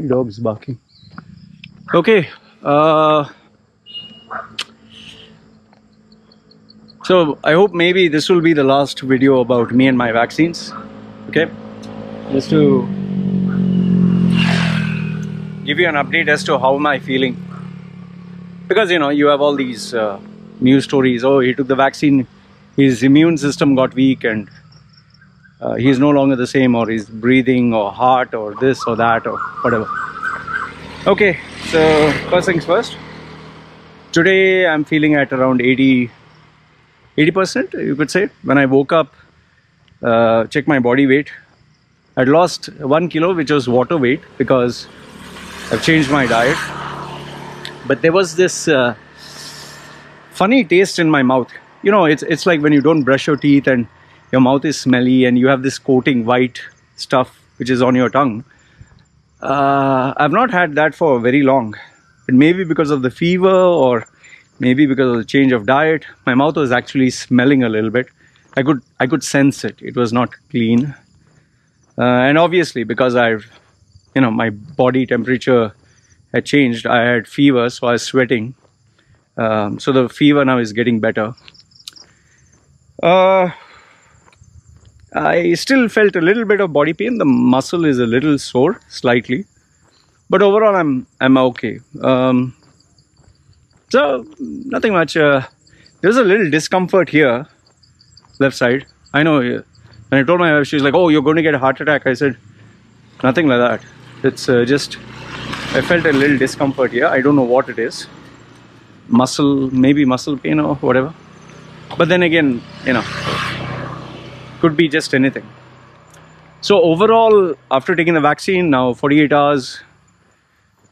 many dogs barking. Okay. So I hope maybe this will be the last video about me and my vaccines. Okay. Just to give you an update as to how am I feeling. Because you know, you have all these news stories. Oh, he took the vaccine, his immune system got weak and he's no longer the same, or his breathing or heart or this or that or whatever. Okay, so first things first. Today I'm feeling at around 80%, you could say. When I woke up, checked my body weight, I'd lost 1 kilo, which was water weight, because I've changed my diet. But there was this funny taste in my mouth. You know, it's like when you don't brush your teeth and your mouth is smelly and you have this coating white stuff which is on your tongue. I've not had that for very long. It may be because of the fever or maybe because of the change of diet. My mouth was actually smelling a little bit. I could sense it. It was not clean. And obviously because my body temperature had changed. I had fever, so I was sweating. So the fever now is getting better. I still felt a little bit of body pain. The muscle is a little sore, slightly, but overall I'm okay. So nothing much. There's a little discomfort here, left side. I know. When I told my wife, she's like, "Oh, you're going to get a heart attack." I said, "Nothing like that. It's just I felt a little discomfort here. I don't know what it is. Maybe muscle pain or whatever. But then again, you know, could be just anything." So overall, after taking the vaccine, now 48 hours.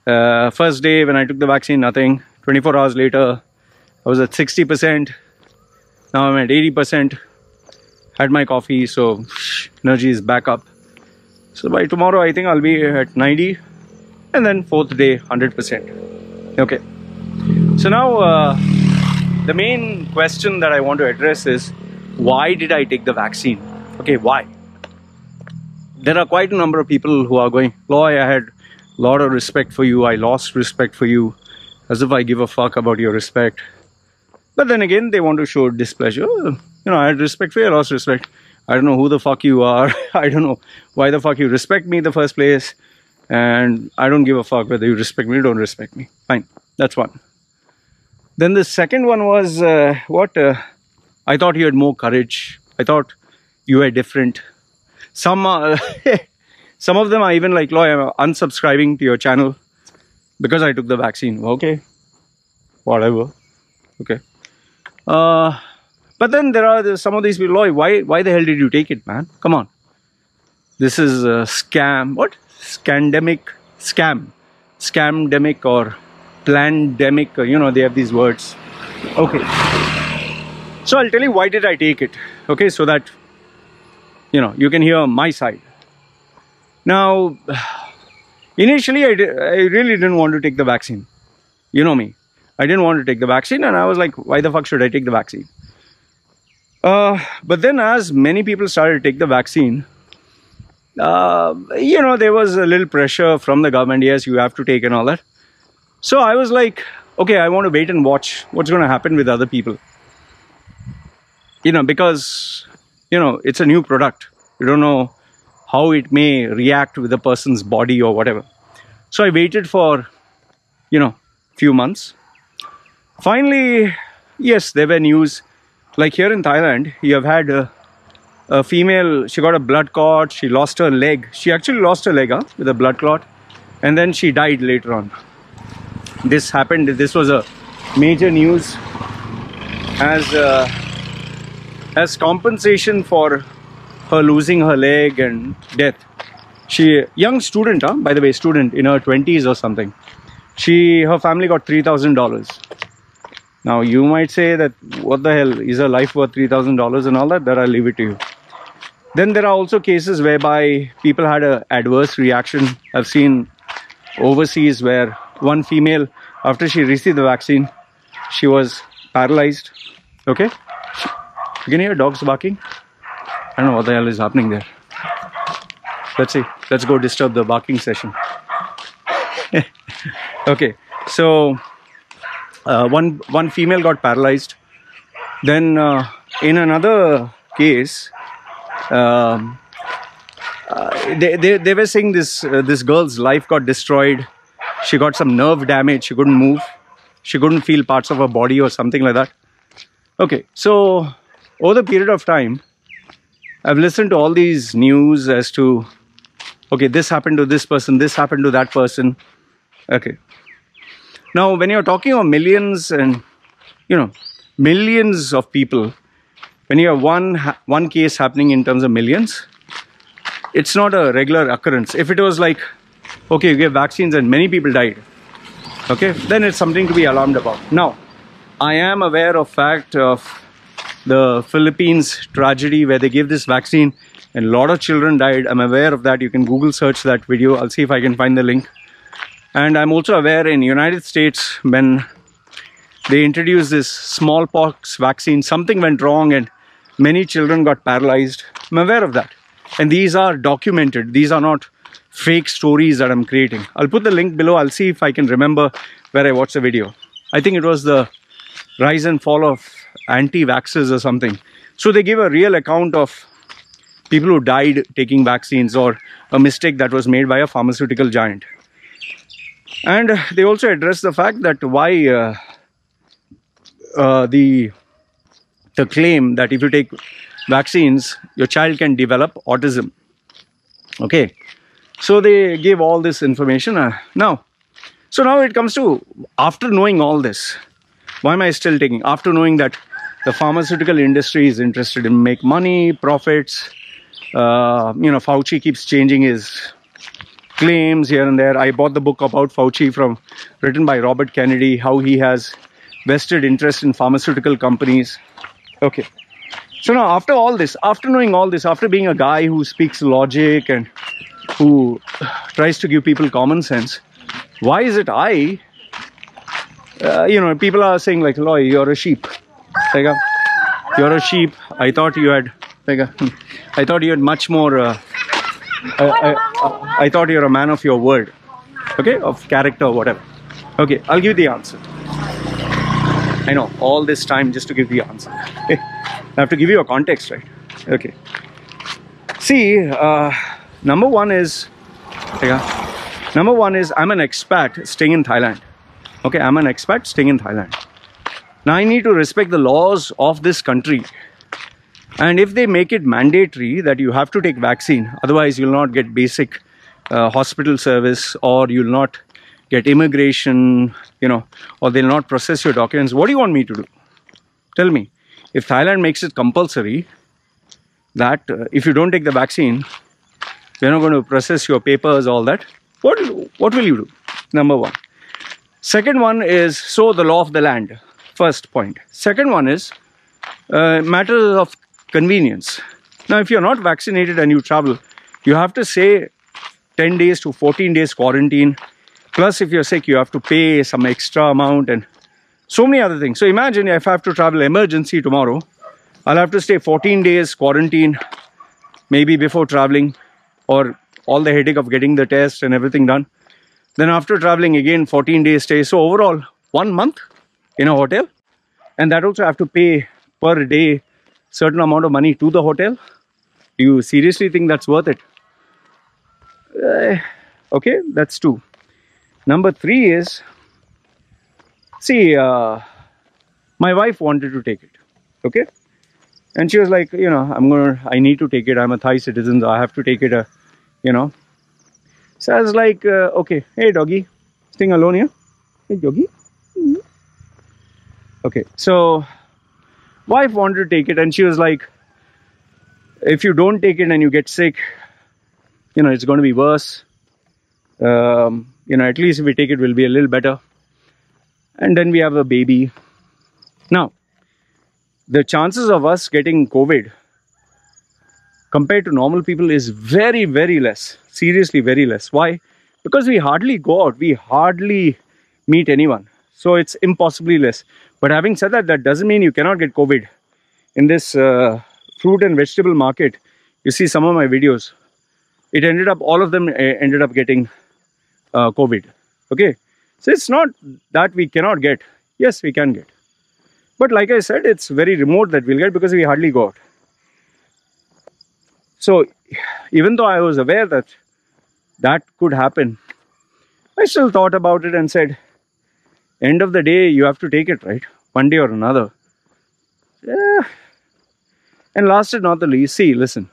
First day when I took the vaccine, nothing. 24 hours later, I was at 60%. Now I'm at 80%. Had my coffee, so energy is back up. So by tomorrow, I think I'll be at 90. And then fourth day, 100%. Okay. So now, the main question that I want to address is, why did I take the vaccine? Okay, why? There are quite a number of people who are going, "Loy, I had a lot of respect for you. I lost respect for you." As if I give a fuck about your respect. But then again, they want to show displeasure. You know, I had respect for you, I lost respect. I don't know who the fuck you are. I don't know why the fuck you respect me in the first place. And I don't give a fuck whether you respect me or don't respect me. Fine, that's one. Then the second one was, I thought you had more courage. I thought you were different. Some of them are even like, "Loy, I'm unsubscribing to your channel because I took the vaccine." Okay, whatever. Okay. But then there are some of these people, "Loy, why the hell did you take it, man? Come on. This is a scam." What? Scamdemic or plandemic, you know, they have these words. Okay. So I'll tell you why did I take it. Okay, so that, you know, you can hear my side. Now, initially I really didn't want to take the vaccine. You know me. I didn't want to take the vaccine and I was like, why the fuck should I take the vaccine? But then as many people started to take the vaccine, you know, there was a little pressure from the government. Yes, you have to take and all that. So I was like, okay, I want to wait and watch what's going to happen with other people. You know, because, you know, it's a new product. You don't know how it may react with a person's body or whatever. So I waited for, you know, few months. Finally, yes, there were news. Like here in Thailand, you have had a female, she got a blood clot, she lost her leg. She actually lost her leg with a blood clot. And then she died later on. This happened, this was a major news as compensation for her losing her leg and death. She, young student, by the way, student in her 20s or something. Her family got $3,000. Now you might say that, what the hell, is her life worth $3,000 and all that? That I'll leave it to you. Then there are also cases whereby people had an adverse reaction. I've seen overseas where one female, after she received the vaccine, she was paralyzed. Okay? You can hear dogs barking. I don't know what the hell is happening there. Let's see. Let's go disturb the barking session. Okay, so one female got paralyzed. Then in another case, um, they were saying this girl's life got destroyed. She got some nerve damage. She couldn't move. She couldn't feel parts of her body or something like that. Okay, so over the period of time, I've listened to all these news as to, okay, this happened to this person, this happened to that person. Okay. Now, when you're talking of millions and, millions of people, when you have one case happening in terms of millions, it's not a regular occurrence. If it was like, okay, you gave vaccines and many people died, okay, then it's something to be alarmed about. Now, I am aware of fact of the Philippines tragedy where they gave this vaccine and a lot of children died. I'm aware of that. You can Google search that video. I'll see if I can find the link. And I'm also aware in United States when they introduced this smallpox vaccine, something went wrong and many children got paralyzed. I'm aware of that. And these are documented. These are not fake stories that I'm creating. I'll put the link below. I'll see if I can remember where I watched the video. I think it was the rise and fall of anti-vaxxers or something. So they give a real account of people who died taking vaccines or a mistake that was made by a pharmaceutical giant. And they also address the fact that why the claim that if you take vaccines, your child can develop autism. Okay, so they gave all this information. Now it comes to, after knowing all this, why am I still taking? After knowing that the pharmaceutical industry is interested in make money, profits, Fauci keeps changing his claims here and there. I bought the book about Fauci written by Robert Kennedy, how he has vested interest in pharmaceutical companies. Okay. So now after all this, after knowing all this, after being a guy who speaks logic and who tries to give people common sense, why is it people are saying like, Loy, you're a sheep. You're a sheep. I thought you had much more, I thought you're a man of your word. Okay, of character or whatever. Okay, I'll give you the answer. I know, all this time just to give the answer. I have to give you a context, right? Okay. See, number one is I'm an expat staying in Thailand. Okay, I'm an expat staying in Thailand. Now I need to respect the laws of this country. And if they make it mandatory that you have to take vaccine, otherwise you'll not get basic hospital service, or you'll not get immigration, or they'll not process your documents. What do you want me to do? Tell me. If Thailand makes it compulsory that if you don't take the vaccine, they're not going to process your papers, all that. What will you do? Number one. Second one is, so the law of the land. First point. Second one is matters of convenience. Now, if you're not vaccinated and you travel, you have to say 10 days to 14 days quarantine. Plus, if you're sick, you have to pay some extra amount and so many other things. So imagine if I have to travel emergency tomorrow, I'll have to stay 14 days quarantine, maybe before traveling, or all the headache of getting the test and everything done. Then after traveling again, 14 days stay. So overall, 1 month in a hotel. And that also have to pay per day certain amount of money to the hotel. Do you seriously think that's worth it? Okay, that's two. Number three is, see, my wife wanted to take it. Okay. And she was like, I need to take it. I'm a Thai citizen, so I have to take it, So I was like, okay, hey doggy, staying alone here? Hey doggy. Okay, so wife wanted to take it and she was like, if you don't take it and you get sick, it's going to be worse. At least if we take it, we'll be a little better. And then we have a baby. Now, the chances of us getting COVID compared to normal people is very, very less. Seriously, very less. Why? Because we hardly go out. We hardly meet anyone. So it's impossibly less. But having said that, that doesn't mean you cannot get COVID. In this fruit and vegetable market, you see some of my videos. All of them ended up getting COVID. Okay. So it's not that we cannot get. Yes, we can get. But like I said, it's very remote that we'll get because we hardly go out. So even though I was aware that that could happen, I still thought about it and said, end of the day, you have to take it, right? One day or another. Yeah. And last but not the least, see, listen.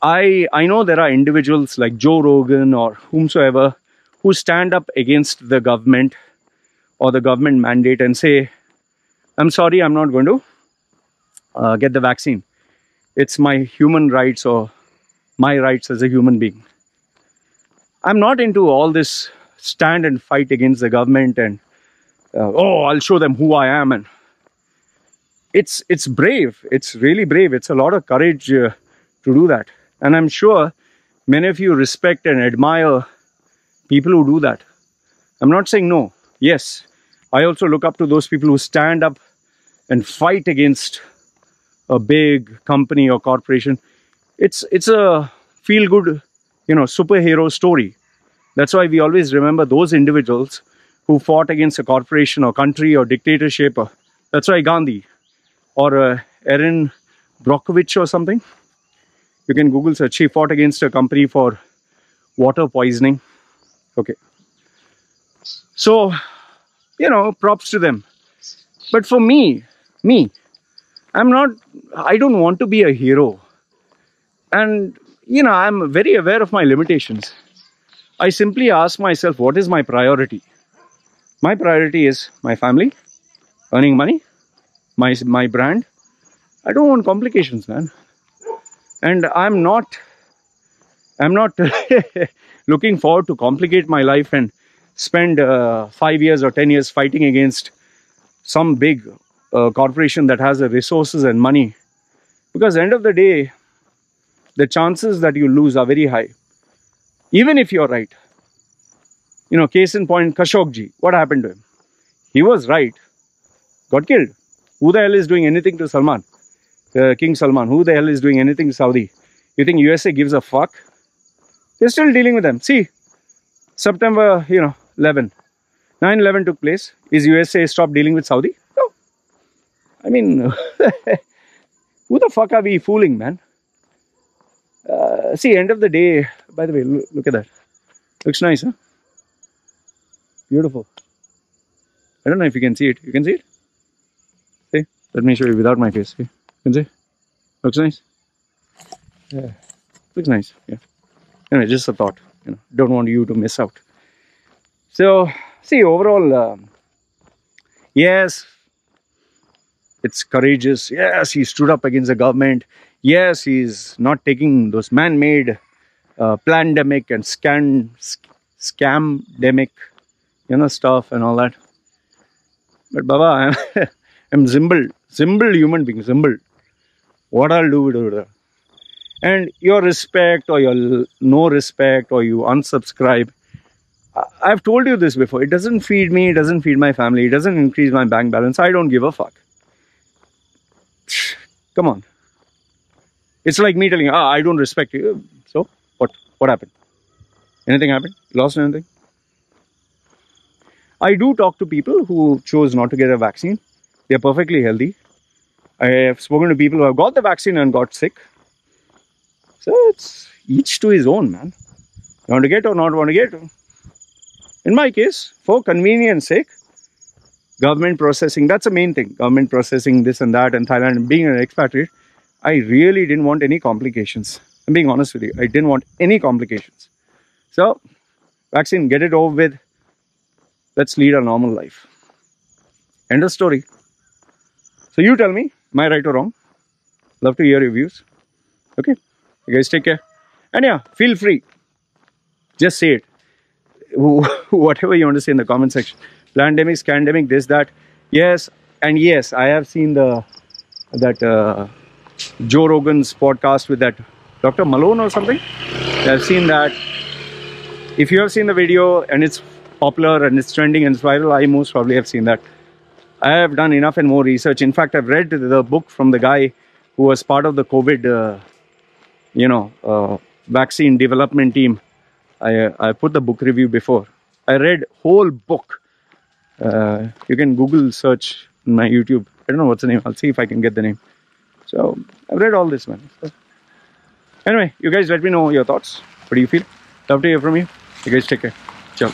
I know there are individuals like Joe Rogan or whomsoever who stand up against the government or the government mandate and say, I'm sorry, I'm not going to get the vaccine. It's my human rights or my rights as a human being. I'm not into all this stand and fight against the government and oh, I'll show them who I am. And it's brave. It's really brave. It's a lot of courage to do that. And I'm sure many of you respect and admire people who do that. I'm not saying no. Yes, I also look up to those people who stand up and fight against a big company or corporation. It's a feel-good, superhero story. That's why we always remember those individuals who fought against a corporation or country or dictatorship. That's why Gandhi or Erin Brockovich or something. You can Google search. He fought against a company for water poisoning. Okay. So, props to them. But for me, I don't want to be a hero. And, I'm very aware of my limitations. I simply ask myself, what is my priority? My priority is my family, earning money, my brand. I don't want complications, man. And I'm not looking forward to complicate my life and spend 5 years or 10 years fighting against some big corporation that has the resources and money. Because at the end of the day, the chances that you lose are very high. Even if you're right. Case in point, Khashoggi. What happened to him? He was right. Got killed. Who the hell is doing anything to Salman? King Salman. Who the hell is doing anything to Saudi? You think USA gives a fuck? They're still dealing with them. See, September, 11. 9/11 took place. Is USA stopped dealing with Saudi? No. I mean, who the fuck are we fooling, man? See, end of the day, by the way, look at that. Looks nice, huh? Beautiful. I don't know if you can see it. You can see it? See? Let me show you without my face. See? You can see? Looks nice? Yeah. Looks nice. Yeah. Anyway, just a thought. Don't want you to miss out. So, see, overall, yes, it's courageous. Yes, he stood up against the government. Yes, he's not taking those man-made plandemic and scamdemic, stuff and all that. But Baba, I'm Zimble human being, Zimble. What I'll do with it. And your respect or your no respect or you unsubscribe, I've told you this before. It doesn't feed me, it doesn't feed my family, it doesn't increase my bank balance. I don't give a fuck. Come on. It's like me telling you, I don't respect you. So, what happened? Anything happened? Lost anything? I do talk to people who chose not to get a vaccine. They're perfectly healthy. I have spoken to people who have got the vaccine and got sick. So, it's each to his own, man. You want to get or not want to get? In my case, for convenience sake, government processing, that's the main thing. Government processing this and that and Thailand and being an expatriate, I really didn't want any complications. I'm being honest with you. I didn't want any complications. So, vaccine, get it over with. Let's lead a normal life. End of story. So, you tell me, am I right or wrong? Love to hear your views. Okay? You guys take care. And yeah, feel free. Just say it. Whatever you want to say in the comment section. Pandemic, scandemic, this, that. Yes, and yes, I have seen that Joe Rogan's podcast with that Dr. Malone or something. I've seen that. If you have seen the video and it's popular and it's trending and it's viral, I most probably have seen that. I have done enough and more research. In fact, I've read the book from the guy who was part of the COVID, vaccine development team. I put the book review before. I read whole book. You can Google search my YouTube. I don't know what's the name. I'll see if I can get the name. So I've read all this, man. So, anyway, you guys let me know your thoughts. What do you feel? Love to hear from you. You guys take care. Ciao.